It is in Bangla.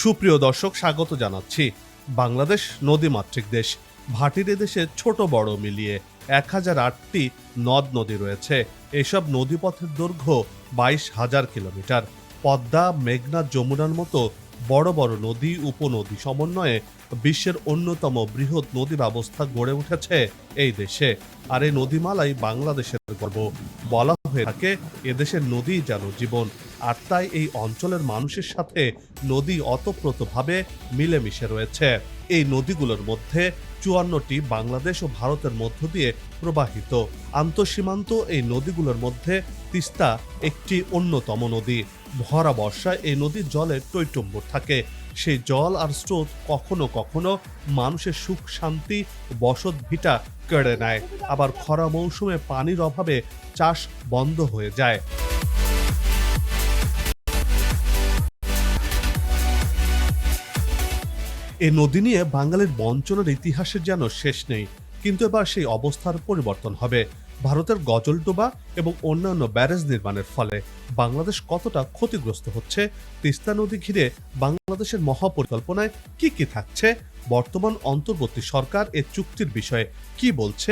সুপ্রিয় দর্শক, স্বাগত জানাচ্ছি। বাংলাদেশ নদীমাতৃক দেশ। ভাটির এদেশে ছোট বড় মিলিয়ে 1008টি নদ নদী রয়েছে। এসব নদীপথের দৈর্ঘ্য 22,000 কিলোমিটার। পদ্মা, মেঘনা, যমুনার মতো বড় বড় নদী উপনদী সমন্বয়ে বিশ্বের অন্যতম বৃহৎ নদী ব্যবস্থা গড়ে উঠেছে এই দেশে। আর এই নদীমালাই বাংলাদেশের গর্ব। বলা হয়ে থাকে এদেশের নদী যেন জীবন। আর তাই এই অঞ্চলের মানুষের সাথে নদী অতপ্রতভাবে মিলেমিশে রয়েছে। এই নদীগুলোর মধ্যে 54টি বাংলাদেশ ও ভারতের মধ্য দিয়ে প্রবাহিত। আন্তঃসীমান্ত এই নদীগুলোর মধ্যে তিস্তা একটি অন্যতম নদী। ভরা বর্ষায় এই নদীর জলে টইটুম্বুর থাকে। সেই জল আর স্রোত কখনো কখনো মানুষের সুখ শান্তি বসত ভিটা কেড়ে নেয়, আবার খরা মৌসুমে পানির অভাবে চাষ বন্ধ হয়ে যায়। এই নদী নিয়ে বাঙালির বঞ্চনার ইতিহাসের যেন শেষ নেই, কিন্তু এবার সেই অবস্থার পরিবর্তন হবে। ভারতের গজলডোবা এবং অন্যান্য ব্যারেজ নির্মাণের ফলে বাংলাদেশ কতটা ক্ষতিগ্রস্ত হচ্ছে, তিস্তা নদী ঘিরে বাংলাদেশের মহাপরিকল্পনায় কি কি থাকছে, বর্তমান অন্তর্বর্তী সরকার এ চুক্তির বিষয়ে কি বলছে,